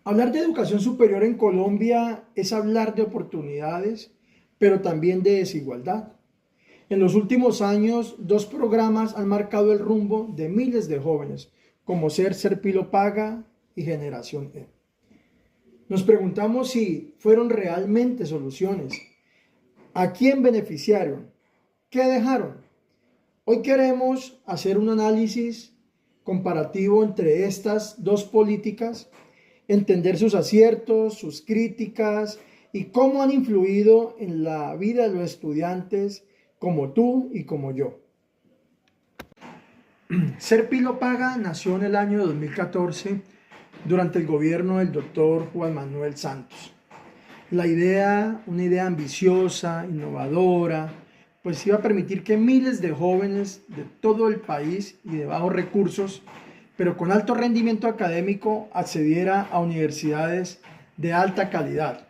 Hablar de educación superior en Colombia es hablar de oportunidades, pero también de desigualdad. En los últimos años, dos programas han marcado el rumbo de miles de jóvenes, como Ser Pilo Paga y Generación E. Nos preguntamos si fueron realmente soluciones. ¿A quién beneficiaron? ¿Qué dejaron? Hoy queremos hacer un análisis comparativo entre estas dos políticas, entender sus aciertos, sus críticas y cómo han influido en la vida de los estudiantes como tú y como yo. Ser Pilo Paga nació en el año 2014 durante el gobierno del doctor Juan Manuel Santos. La idea, una idea ambiciosa, innovadora, pues iba a permitir que miles de jóvenes de todo el país y de bajos recursos, pero con alto rendimiento académico, accediera a universidades de alta calidad.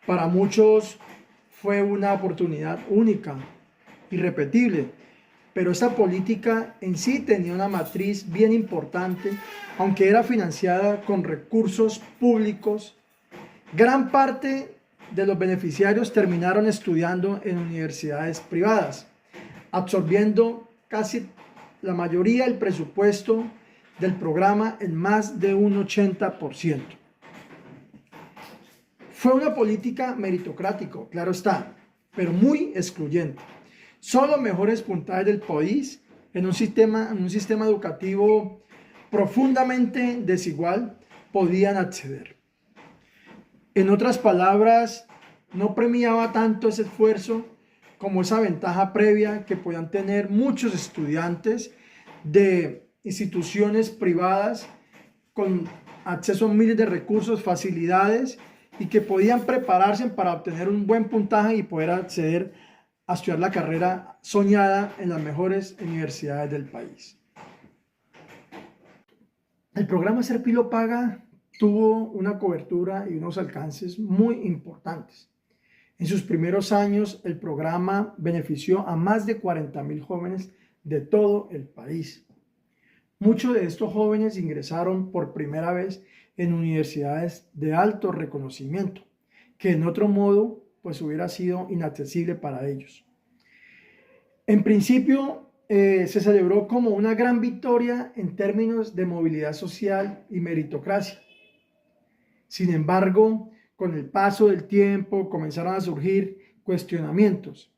Para muchos fue una oportunidad única, irrepetible, pero esta política en sí tenía una matriz bien importante, aunque era financiada con recursos públicos. Gran parte de los beneficiarios terminaron estudiando en universidades privadas, absorbiendo casi la mayoría del presupuesto del programa en más de un 80%. Fue una política meritocrática, claro está, pero muy excluyente. Solo mejores puntajes del país en un sistema educativo profundamente desigual podían acceder. En otras palabras, no premiaba tanto ese esfuerzo como esa ventaja previa que podían tener muchos estudiantes de instituciones privadas con acceso a miles de recursos, facilidades y que podían prepararse para obtener un buen puntaje y poder acceder a estudiar la carrera soñada en las mejores universidades del país. El programa Ser Pilo Paga tuvo una cobertura y unos alcances muy importantes. En sus primeros años, el programa benefició a más de 40.000 jóvenes de todo el país. Muchos de estos jóvenes ingresaron por primera vez en universidades de alto reconocimiento, que en otro modo pues hubiera sido inaccesible para ellos. En principio, se celebró como una gran victoria en términos de movilidad social y meritocracia. Sin embargo, con el paso del tiempo comenzaron a surgir cuestionamientos.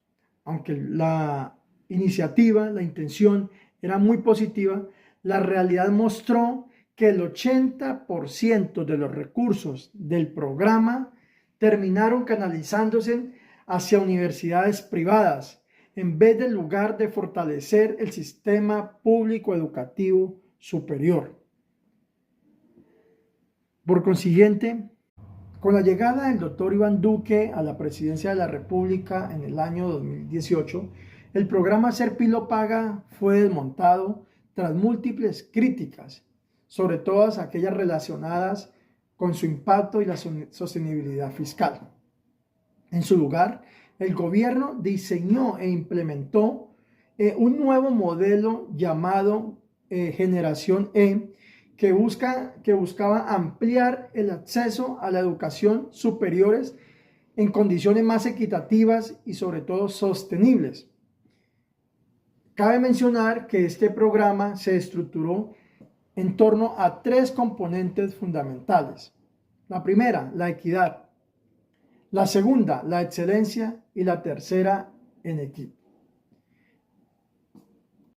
Aunque la iniciativa, la intención era muy positiva, la realidad mostró que el 80% de los recursos del programa terminaron canalizándose hacia universidades privadas, en vez del lugar de fortalecer el sistema público educativo superior. Por consiguiente, con la llegada del doctor Iván Duque a la presidencia de la República en el año 2018, el programa Ser Pilo Paga fue desmontado tras múltiples críticas, sobre todas aquellas relacionadas con su impacto y la sostenibilidad fiscal. En su lugar, el gobierno diseñó e implementó un nuevo modelo llamado Generación E, que buscaba ampliar el acceso a la educación superiores en condiciones más equitativas y sobre todo sostenibles. Cabe mencionar que este programa se estructuró en torno a tres componentes fundamentales. La primera, la equidad. La segunda, la excelencia. Y la tercera, en equipo.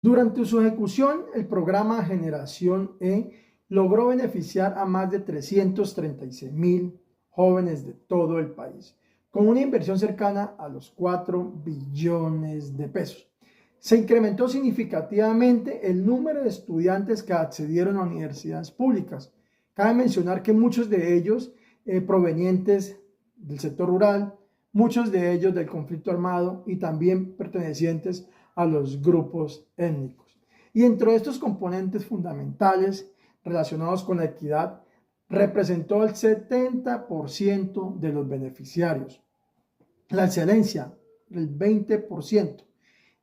Durante su ejecución, el programa Generación E logró beneficiar a más de 336.000 jóvenes de todo el país, con una inversión cercana a los 4 billones de pesos. Se incrementó significativamente el número de estudiantes que accedieron a universidades públicas. Cabe mencionar que muchos de ellos provenientes del sector rural, muchos de ellos del conflicto armado y también pertenecientes a los grupos étnicos. Y dentro de estos componentes fundamentales relacionados con la equidad, representó el 70% de los beneficiarios. La excelencia, el 20%.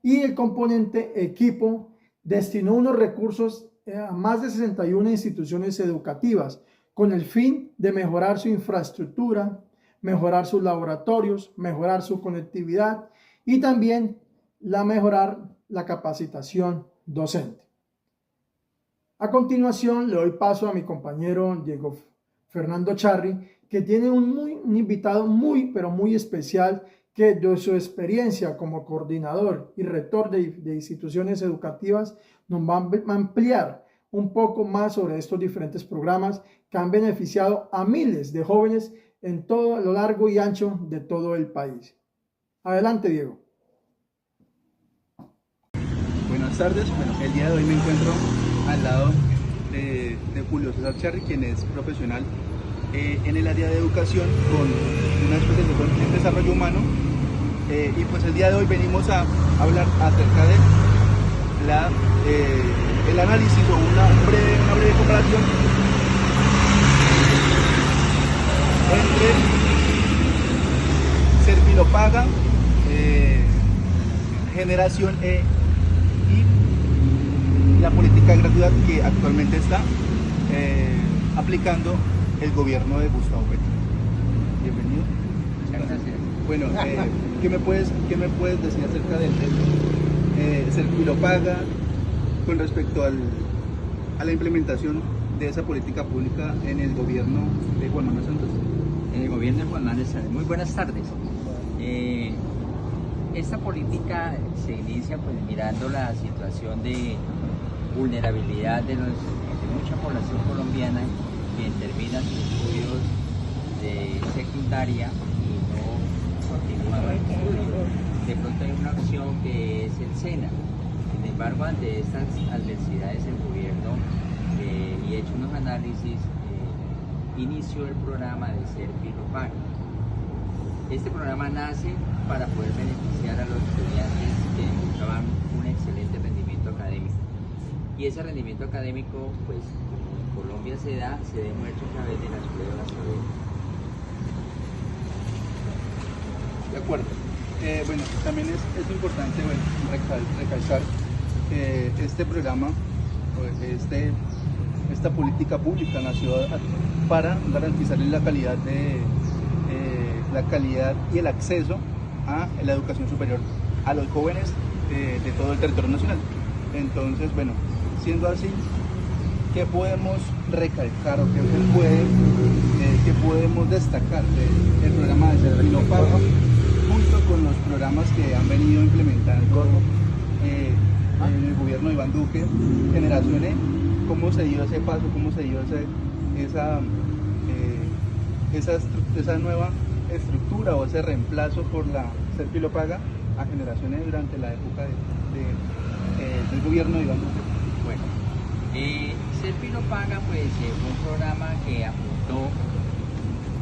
Y el componente equipo destinó unos recursos a más de 61 instituciones educativas, con el fin de mejorar su infraestructura, mejorar sus laboratorios, mejorar su conectividad y también mejorar la capacitación docente. A continuación le doy paso a mi compañero Diego Fernando Charri, que tiene un invitado pero muy especial, que de su experiencia como coordinador y rector de instituciones educativas nos va a ampliar un poco más sobre estos diferentes programas que han beneficiado a miles de jóvenes en todo lo largo y ancho de todo el país. Adelante, Diego. Buenas tardes. Bueno, el día de hoy me encuentro al lado de Julio César Charri, quien es profesional en el área de educación con una especialización en desarrollo humano, y pues el día de hoy venimos a hablar acerca de el análisis o una breve comparación entre Servilopaga, Generación E y la política de gratuidad que actualmente está aplicando el gobierno de Gustavo Petro. Bienvenido. Muchas gracias. Bueno, ¿qué me puedes decir acerca del Servilopaga con respecto a la implementación de esa política pública en el gobierno de Juan Manuel Santos? En el gobierno de Juan Manuel Santos. Muy buenas tardes. Esta política se inicia pues mirando la situación de vulnerabilidad de mucha población colombiana que termina sus estudios de secundaria y no continúa con el estudio. De pronto hay una opción que es el SENA. Sin embargo, ante estas adversidades el gobierno, y hecho unos análisis, inició el programa de Servilopaga. Este programa nace para poder beneficiar a los estudiantes que demostraban un excelente rendimiento académico. Y ese rendimiento académico, pues, como en Colombia se demuestra a través de las pruebas. De acuerdo. Bueno, también es importante recalcar que este programa, esta política pública nació para garantizarle la calidad y el acceso a la educación superior a los jóvenes de todo el territorio nacional. Entonces, bueno, siendo así, ¿qué podemos recalcar o qué podemos destacar del programa de Servilopaga junto con los programas que han venido implementando en el gobierno de Iván Duque, Generación E? ¿Cómo se dio ese paso? ¿Cómo se dio esa nueva estructura o ese reemplazo por la Servilopaga a Generación E durante la época del gobierno de Iván Duque? Bueno, Servilopaga pues fue un programa que apuntó,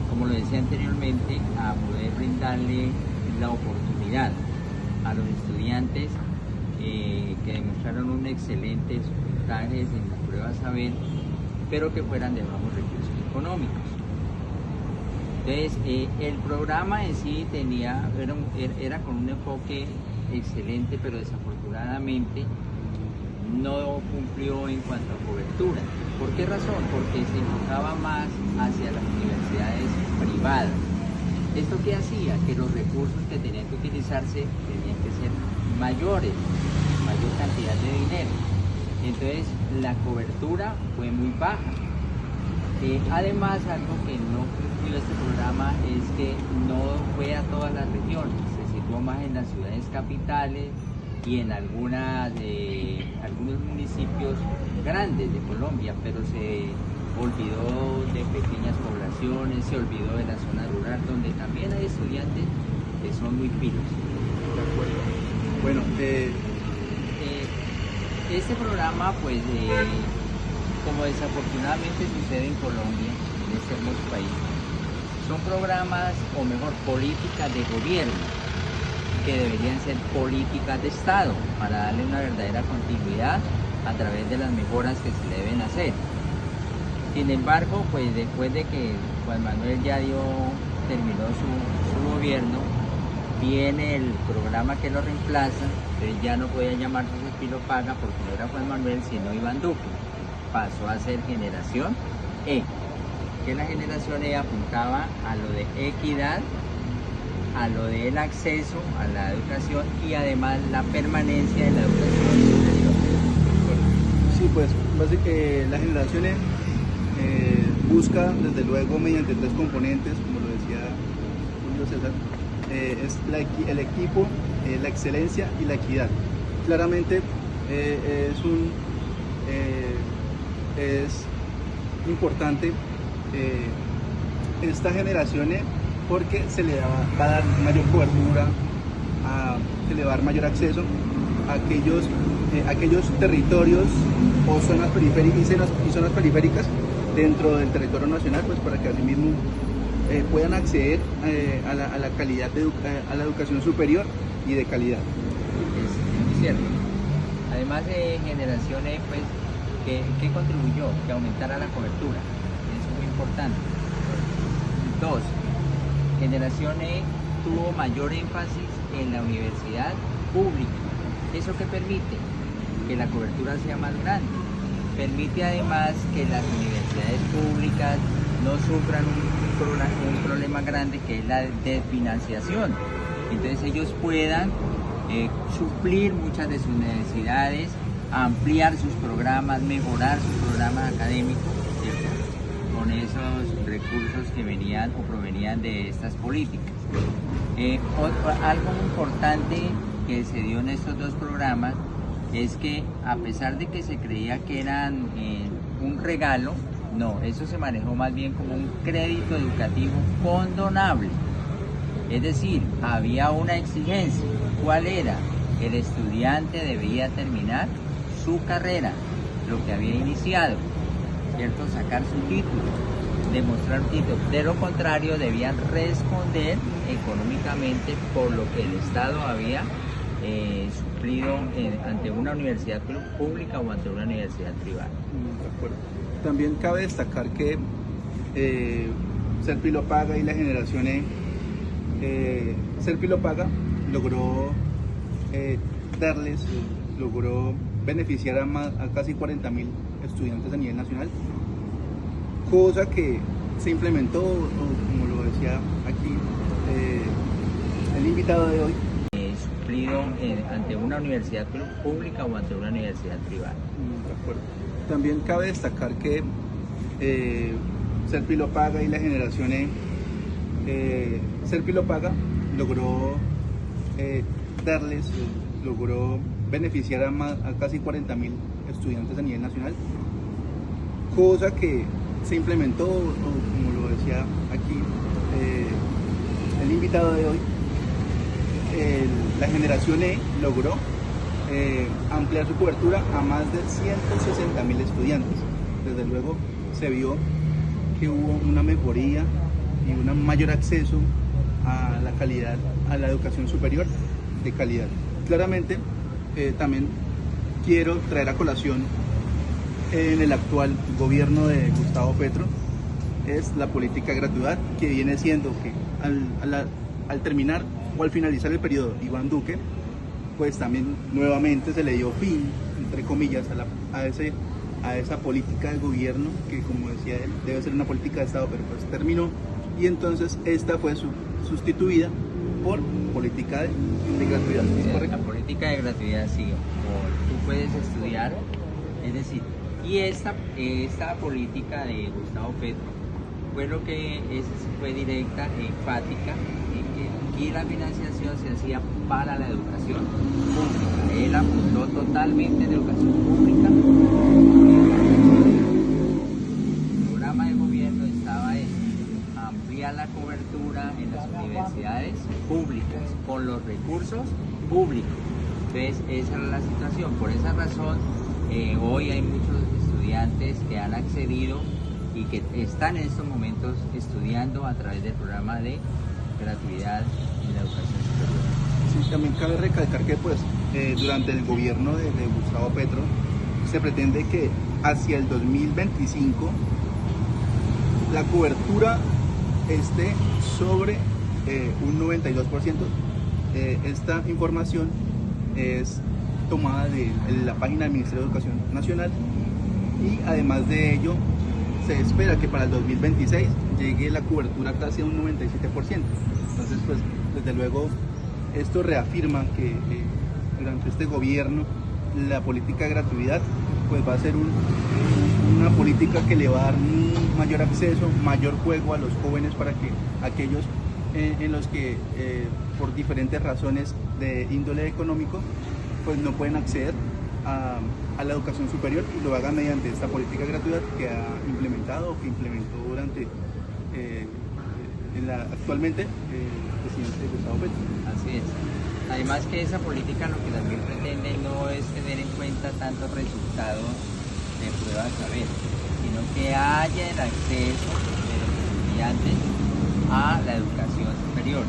como lo decía anteriormente, a poder brindarle la oportunidad a los estudiantes que demostraron un excelentes puntajes en las pruebas saber, pero que fueran de bajos recursos económicos. Entonces, el programa en sí era con un enfoque excelente, pero desafortunadamente no cumplió en cuanto a cobertura. ¿Por qué razón? Porque se enfocaba más hacia las universidades privadas. ¿Esto qué hacía? Que los recursos que tenían que utilizarse tenían que ser mayor cantidad de dinero. Entonces la cobertura fue muy baja. Además, algo que no cumplió este programa es que no fue a todas las regiones, se situó más en las ciudades capitales y en algunos municipios grandes de Colombia, pero se olvidó de pequeñas poblaciones, se olvidó de la zona rural, donde también hay estudiantes que son muy pilos. De acuerdo. Bueno, este programa, pues, como desafortunadamente sucede en Colombia, en este hermoso país, son programas, o mejor, políticas de gobierno, que deberían ser políticas de Estado, para darle una verdadera continuidad a través de las mejoras que se le deben hacer. Sin embargo, pues después de que Juan Manuel ya terminó su gobierno, viene el programa que lo reemplaza, entonces ya no podía llamarse Servilopaga porque no era Juan Manuel, sino Iván Duque. Pasó a ser Generación E. que la generación E apuntaba a lo de equidad, a lo del acceso a la educación y además la permanencia de la educación superior. Sí, pues la generación E busca desde luego mediante 3 componentes, como lo decía Julio César, es el equipo, la excelencia y la equidad. Claramente es importante esta generación porque se le va a dar mayor cobertura, se le va a dar mayor acceso a aquellos territorios o zonas periféricas y zonas periféricas dentro del territorio nacional, pues para que asimismo puedan acceder a la calidad a la educación superior y de calidad. Es cierto. Además de Generación E, pues, ¿qué contribuyó? Que aumentara la cobertura. Eso es muy importante. 2. Generación E tuvo mayor énfasis en la universidad pública. ¿Eso qué permite? Que la cobertura sea más grande. Permite además que las universidades públicas no sufran un problema grande que es la desfinanciación. Entonces ellos puedan suplir muchas de sus necesidades, ampliar sus programas, mejorar sus programas académicos, ¿cierto? Con esos recursos que venían o provenían de estas políticas. Algo muy importante que se dio en estos 2 programas es que a pesar de que se creía que eran un regalo, no, eso se manejó más bien como un crédito educativo condonable. Es decir, había una exigencia. ¿Cuál era? El estudiante debía terminar su carrera, lo que había iniciado, ¿cierto? Sacar su título, demostrar un título. De lo contrario, debían responder económicamente por lo que el Estado había suplido ante una universidad pública o ante una universidad privada. De acuerdo. También cabe destacar que Serpilopaga y la generación Serpilopaga logró logró beneficiar a casi 40.000 estudiantes a nivel nacional, cosa que se implementó, como lo decía aquí el invitado de hoy, suplido ante una universidad pública o ante una universidad privada. De acuerdo. También cabe destacar que Serpilopaga y la generación Serpilopaga logró logró beneficiar a casi 40.000 estudiantes a nivel nacional, cosa que se implementó, como lo decía aquí el invitado de hoy, la generación E logró ampliar su cobertura a más de 160.000 estudiantes. Desde luego se vio que hubo una mejoría y un mayor acceso a la calidad, a la educación superior de calidad. Claramente también quiero traer a colación en el actual gobierno de Gustavo Petro es la política de gratuidad, que viene siendo que al terminar o al finalizar el periodo Iván Duque, pues también nuevamente se le dio fin, entre comillas, a esa política del gobierno que, como decía él, debe ser una política de Estado, pero pues terminó, y entonces esta fue sustituida por política de gratuidad. La política de gratuidad, sí, tú puedes estudiar, es decir, y esta política de Gustavo Petro fue lo que fue directa, enfática, en que aquí la financiación se hacía para la educación pública. Él apuntó totalmente en educación pública. El programa de gobierno estaba en ampliar la cobertura en las universidades públicas con los recursos públicos. Entonces esa era la situación. Por esa razón hoy hay muchos estudiantes que han accedido y que están en estos momentos estudiando a través del programa de gratuidad en la educación superior. Sí, también cabe recalcar que pues durante el gobierno de Gustavo Petro se pretende que hacia el 2025 la cobertura esté sobre un 92%. Esta información es tomada de la página del Ministerio de Educación Nacional, y además de ello se espera que para el 2026 llegue la cobertura casi a un 97%. Entonces, pues, desde luego, esto reafirma que durante este gobierno la política de gratuidad pues va a ser una política que le va a dar un mayor acceso, mayor juego a los jóvenes para que aquellos en los que por diferentes razones de índole económico pues no pueden acceder a la educación superior y lo hagan mediante esta política de gratuidad que ha implementado o que implementó durante actualmente el presidente Gustavo Petro. Así es. Además que esa política lo que también pretende no es tener en cuenta tantos resultados de prueba de saber, sino que haya el acceso de los estudiantes a la educación superior,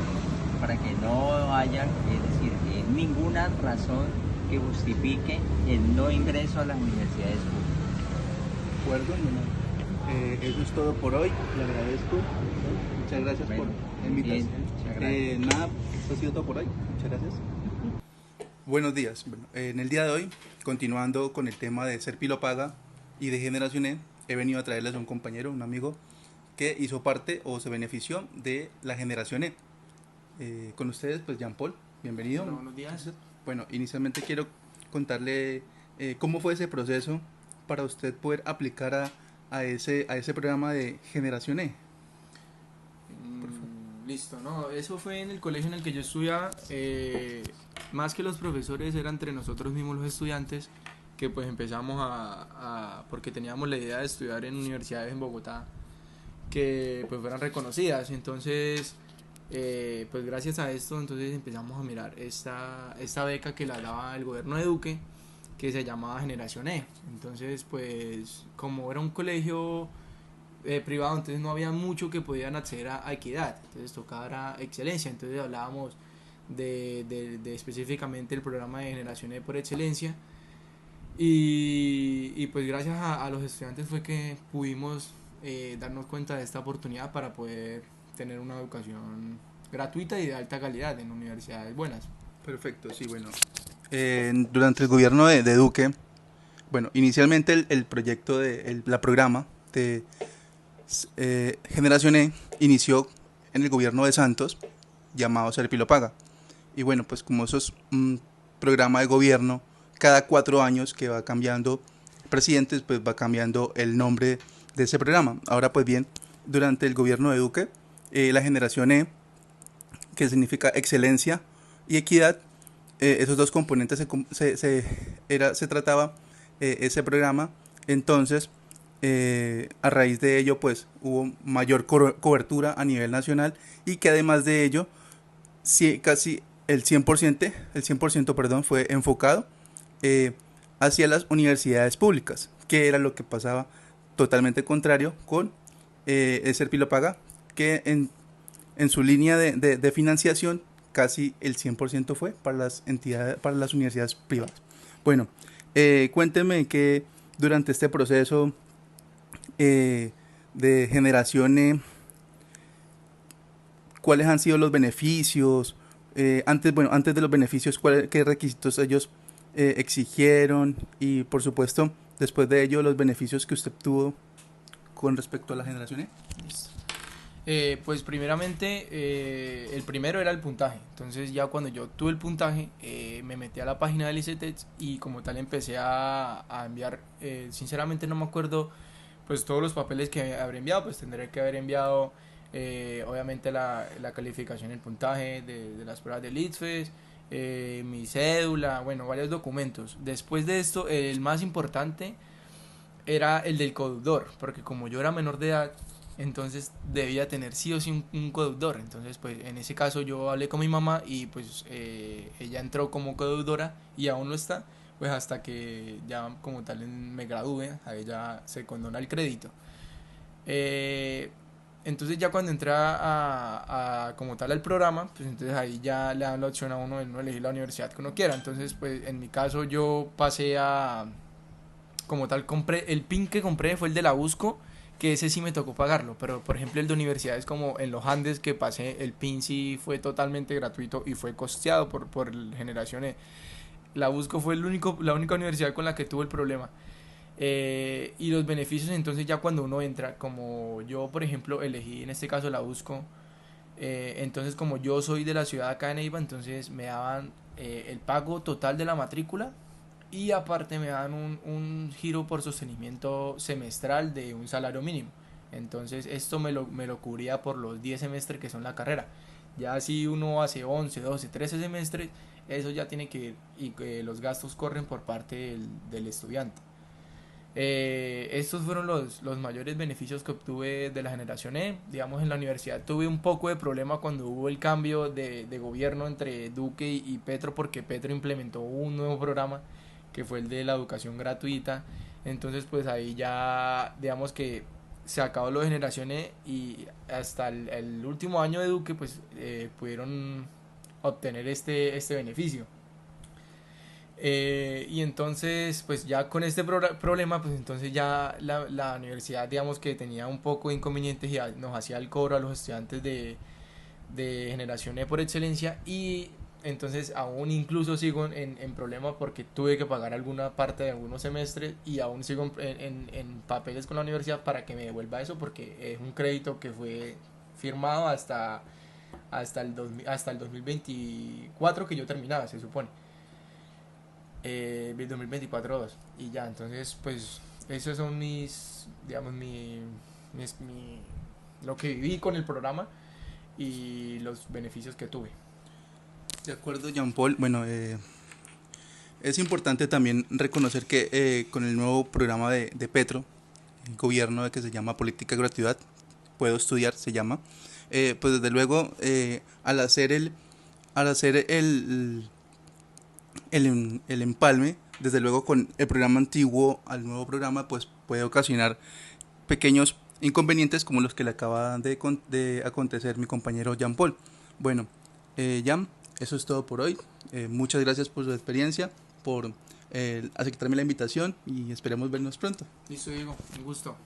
para que no haya, es decir, ninguna razón que justifique el no ingreso a las universidades públicas. De acuerdo, eso es todo por hoy, le agradezco. Muchas gracias por la invitación. Nada, esto ha sido todo por hoy. Muchas gracias. Buenos días. Bueno, en el día de hoy, continuando con el tema de Ser Pilo Paga y de Generación E, he venido a traerles a un compañero, un amigo, que hizo parte o se benefició de la Generación E. Con ustedes, pues Jean Paul, bienvenido. Hola, buenos días. Bueno, inicialmente quiero contarle cómo fue ese proceso para usted poder aplicar a ese programa de Generación E. Listo, no, eso fue en el colegio en el que yo estudiaba. Más que los profesores, era entre nosotros mismos los estudiantes que pues empezamos porque teníamos la idea de estudiar en universidades en Bogotá que pues fueran reconocidas. Entonces pues gracias a esto entonces empezamos a mirar esta beca que la daba el gobierno de Duque, que se llamaba Generación E. Entonces pues como era un colegio privado, entonces no había mucho que podían acceder a equidad, entonces tocaba excelencia. Entonces hablábamos de específicamente el programa de Generación E por excelencia, y pues gracias a los estudiantes fue que pudimos darnos cuenta de esta oportunidad para poder tener una educación gratuita y de alta calidad en universidades buenas. Perfecto, sí, bueno. Durante el gobierno de Duque, bueno, inicialmente el proyecto la programa de Generación E inició en el gobierno de Santos, llamado Ser Pilo Paga. Y bueno, pues como eso es un programa de gobierno, cada 4 años que va cambiando presidentes, pues va cambiando el nombre de ese programa. Ahora pues bien, durante el gobierno de Duque, la Generación E, que significa excelencia y equidad, esos dos componentes se trataba ese programa. Entonces a raíz de ello pues hubo mayor cobertura a nivel nacional, y que además de ello casi el 100%, perdón, fue enfocado hacia las universidades públicas, que era lo que pasaba totalmente contrario con el Ser Pilo Paga, que en su línea de financiación casi el 100% fue para las entidades, para las universidades privadas. Bueno, cuénteme que durante este proceso de Generación E, ¿cuáles han sido los beneficios? Antes de los beneficios, ¿qué requisitos ellos exigieron? Y por supuesto, después de ello, los beneficios que usted tuvo con respecto a la Generación E. Pues primeramente, el primero era el puntaje. Entonces ya cuando yo tuve el puntaje, me metí a la página del ICETEX y como tal empecé a enviar, sinceramente no me acuerdo pues todos los papeles que habré enviado, pues tendré que haber enviado obviamente la calificación, el puntaje de las pruebas del ICFES, mi cédula, bueno, varios documentos. Después de esto, el más importante era el del codeudor, porque como yo era menor de edad, entonces debía tener sí o sí un codeudor. Entonces pues en ese caso yo hablé con mi mamá y pues ella entró como codeudora y aún no está, pues hasta que ya como tal me gradúe, a ella se condona el crédito. Entonces ya cuando entré a como tal al programa, pues entonces ahí ya le dan la opción a uno de no elegir la universidad que uno quiera. Entonces pues en mi caso yo pasé como tal, compré, el PIN que compré fue el de la Busco, que ese sí me tocó pagarlo, pero por ejemplo el de universidades como en los Andes que pasé, el PIN sí fue totalmente gratuito y fue costeado por el Generación E. La Busco fue la única universidad con la que tuve el problema. Y los beneficios entonces ya cuando uno entra, como yo por ejemplo elegí en este caso la USCO, entonces como yo soy de la ciudad acá de Neiva, entonces me daban el pago total de la matrícula y aparte me dan un giro por sostenimiento semestral de un salario mínimo. Entonces esto me lo cubría por los 10 semestres que son la carrera. Ya si uno hace 11 12 13 semestres, eso ya tiene que ir y los gastos corren por parte del estudiante. Estos fueron los mayores beneficios que obtuve de la generación E. Digamos, en la universidad tuve un poco de problema cuando hubo el cambio de gobierno entre Duque y Petro, porque Petro implementó un nuevo programa que fue el de la educación gratuita. Entonces pues ahí ya digamos que se acabó lo de generación E y hasta el último año de Duque pues pudieron obtener este beneficio. Y entonces, pues ya con este problema, pues entonces ya la universidad, digamos que tenía un poco de inconvenientes y nos hacía el cobro a los estudiantes de generación E por excelencia. Y entonces aún incluso sigo en problema porque tuve que pagar alguna parte de algunos semestres y aún sigo en papeles con la universidad para que me devuelva eso porque es un crédito que fue firmado hasta el 2024 que yo terminaba, se supone. 2024-2 y ya, entonces pues esos son digamos lo que viví con el programa y los beneficios que tuve. De acuerdo, Jean Paul. Bueno, es importante también reconocer que con el nuevo programa de Petro, el gobierno que se llama Política de Gratuidad, Puedo Estudiar, se llama, pues desde luego al hacer el empalme, desde luego con el programa antiguo al nuevo programa, pues puede ocasionar pequeños inconvenientes como los que le acaba de acontecer mi compañero Jean Paul. Bueno, Jean, eso es todo por hoy. Muchas gracias por su experiencia, por aceptarme la invitación y esperemos vernos pronto. Listo, Diego, un gusto.